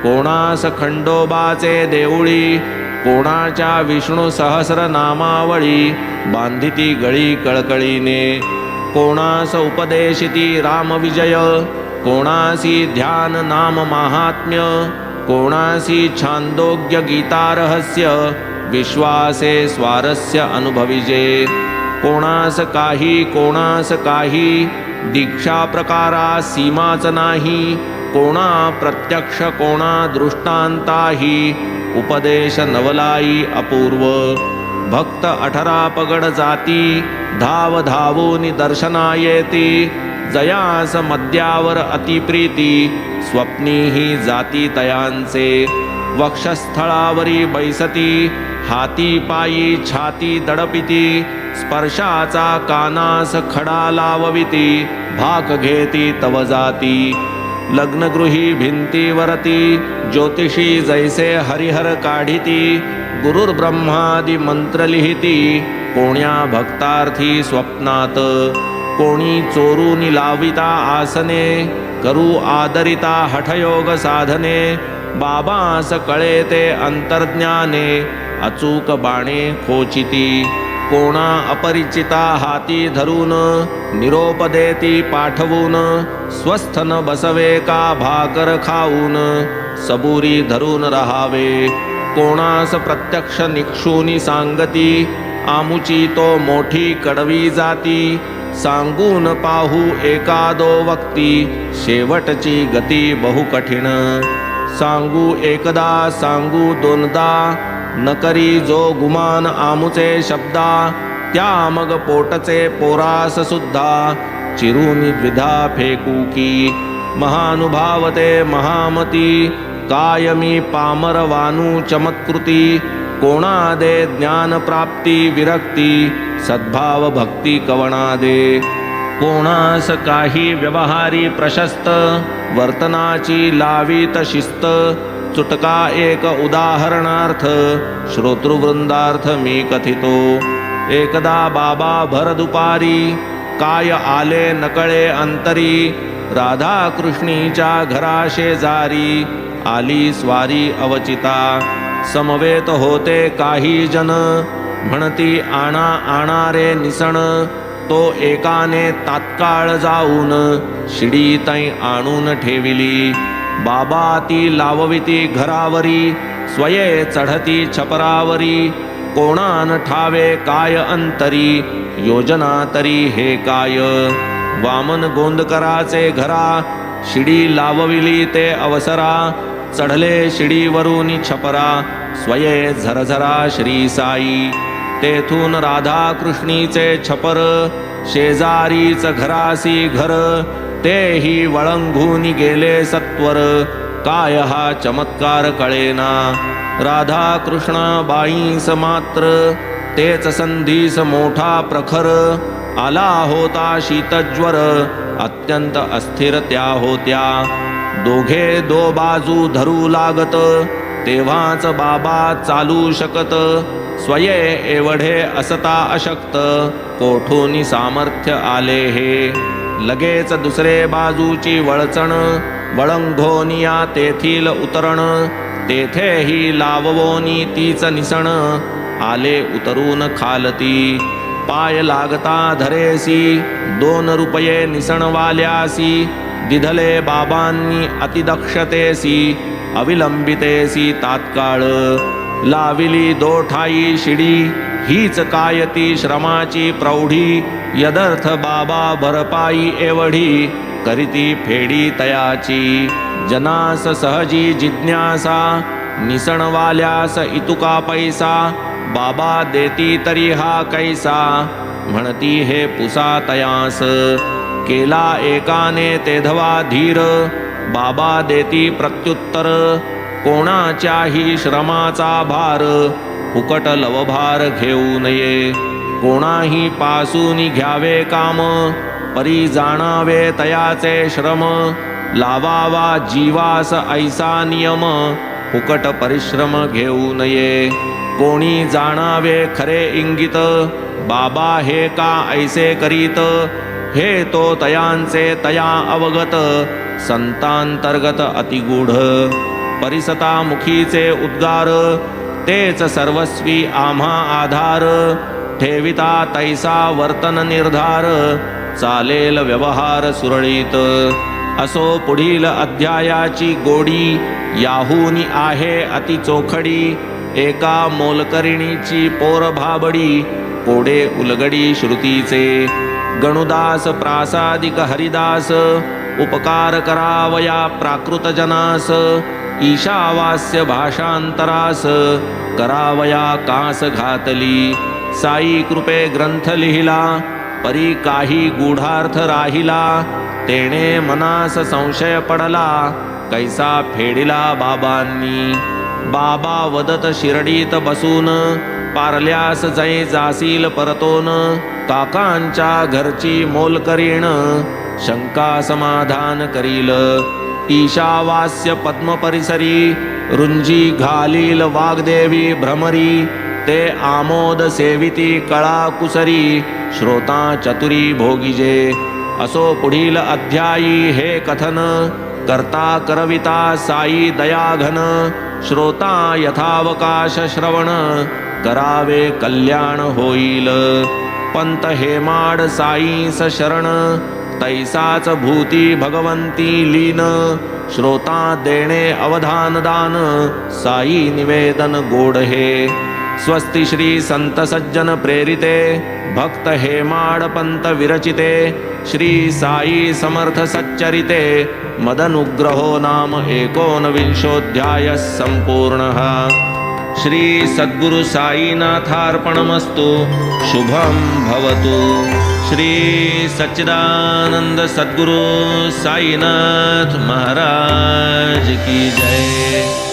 कोणास खंडोबाचे देऊळी. कोणाच्या विष्णू सहस्र नामावळी, बांधिती गळी कळकळीने. कोणास उपदेशिती रामविजय, कोणासी ध्यान नाम महात्म्य. कोणासी छांदोग्य गीता रहस्य, विश्वासे स्वारस्य अनुभविजे. कोणास काही कोणास काही, दीक्षा प्रकारा सीमाच नाही. कोणा प्रत्यक्ष कोणा दृष्टांताही, उपदेश नवलाई अपूर्व. भक्त 18 पगड जाती, धाव धावून दर्शना येती. जयास मद्यावर अतिप्रीती, स्वप्नीही जाती तयांचे. वक्षस्थळावरी बैसती, हाती पायी छाती दडपिती. स्पर्शाचा कानास खडा लावविती, भाक घेती तव जाती. लग्नगृही भिंतीवरती, ज्योतिषी जैसे हरिहर काढिती. गुरुर्ब्रह्मादि मंत्र लिहिती, कोण्या भक्तार्थी स्वप्नात. कोणी चोरून लाविता आसने, करू आदरिता हठयोग साधने. बाबास कळे ते अंतर्ज्ञाने, अचूक बाणे खोचिती. कोणा अपरिचिता हाती धरून, निरोप देती पाठवून. स्वस्थ न बसवे का भाकर खाऊन, सबुरी धरून राहावे. कोणास प्रत्यक्ष निक्षुनी सांगती, आमुची तो मोठी कडवी जाती. सांगून पाहू एकादो वक्ती, शेवटची गती बहु कठीण. सांगू एकदा सांगू दोनदा, न करी जो गुमान आमुचे शब्दा. त्या मग पोटचे पोरास सुद्धा, चिरुनी द्विधा फेकू की. महानुभावते महामती, कायमी पामरवानू चमत्कृती. कोणा दे ज्ञान प्राप्ती विरक्ती, सद्भाव भक्ती कवणा दे. कोणास काही व्यवहारी प्रशस्त, वर्तनाची लावीत शिस्त. चुटका एक उदाहरणार्थ, श्रोतृवृंदार्थ मी कथितो. एकदा बाबा भर दुपारी, काय आले नकळे अंतरी. राधा कृष्णीच्या घरा शेजारी, आली स्वारी अवचिता. समवेत होते काही जन, म्हणती आणा आणा रे निसण. तो एकाने तात्काळ जाऊन, शिडी तै आणून ठेविली. बाबा ती लावविती घरावरी, स्वये चढती छपरावरी. कोणान ठावे काय अंतरी, योजना तरी हे काय. वामन गोंदकराचे घरा, शिडी लावविली ते अवसरा. चढले शिडीवरून छपरा, स्वये झरझरा श्री साई. तेथून राधा कृष्णीचे छपर, शेजारीच घरासी घर. तेही वळंघून गेले सत्वर, काय हा चमत्कार कळेना. राधा कृष्ण बाईंस मात्र, तेच संधीस मोठा प्रखर. आला होता शीतज्वर, अत्यंत अस्थिर त्या होत्या. दोघे दो बाजू धरू लागत, तेव्हाच बाबा चालू शकत. स्वये एवढे असता अशक्त, कोठूनी सामर्थ्य आले हे. लगेच दुसरे बाजूची वळचण, वळंघोनिया तेथील उतरण. तेथेही लाववोनी तीच निसण, आले उतरून खालती. पाय लागता धरेसी, 2 रुपये निसणवाल्यासी. दिधले बाबांनी अतिदक्षतेसी, अविलंबितेसी तात्काळ. लाविली दोठाई शिडी, हीच काय ती श्रमाची प्रौढी. यदर्थ बाबा भरपाई एवढी, करीती फेडी तयाची. जनास सहजी जिज्ञासा, निसणवाल्यास इतुका पैसा. बाबा देती तरी हा कैसा, म्हणती हे पुसा तयास. केला एकाने तेधवा धीर, बाबा देती प्रत्युत्तर. कोणाच्याही श्रमाचा भार, फुकट लवभार घेऊ नये. कोणाही पासून घ्यावे काम, परी जाणावे तयाचे श्रम. लावावा जीवास ऐसा नियम, फुकट परिश्रम घेऊ नये. कोणी जाणावे खरे इंगित, बाबा हे का ऐसे करीत. हे तो तयांचे तया अवगत, संतांतर्गत अतिगूढ. परिसता मुखीचे उद्गार, तेच सर्वस्वी आम्हा आधार. ठेविता तैसा वर्तन निर्धार, चालेल व्यवहार सुरळीत. असो पुढील अध्यायाची गोडी, याहूनी आहे अति चोखडी. एका मोलकरिणीची पोर भाबडी, कोडे उलगडी श्रुतीचे. गणुदास प्रासादिक हरिदास, उपकार करावया प्राकृत जनास. ईशावास्य भाषांतरास, करावया कास घातली. साई कृपे ग्रंथ लिहिला, परी काही गूढार्थ राहिला. तेणे मनास संशय पडला, कैसा फेडिला बाबांनी. बाबा वदत शिरडीत बसून, पारल्यास जै जासील परतोन. काकांच्या घरची मोलकरीण, शंका समाधान करील. ईशावास्य पद्म परिसरी, रुंजी घालील वाग्देवी भ्रमरी. ते आमोद सेविती कळा कुसरी, श्रोता चतुरी भोगिजे. असो पुढील अध्यायी हे कथन, करता करविता साई दयाघन. श्रोता यथावकाश श्रवण, करावे कल्याण होईल. पंत हेमाड साईस शरण, तैसाच भूती भगवंती लीन श्रोता देणे अवधान दान साई निवेदन गोड हे स्वस्ति श्री संत सज्जन प्रेरिते भक्त हेमाड पंत विरचिते श्री साई समर्थ सच्चरिते मदनुग्रहो नाम 19 संपूर्णः श्री सद्गुरु साईनाथार्पणमस्तु शुभं भवतु श्री सच्चिदानंद सद्गुरु साईनाथ महाराज की जय।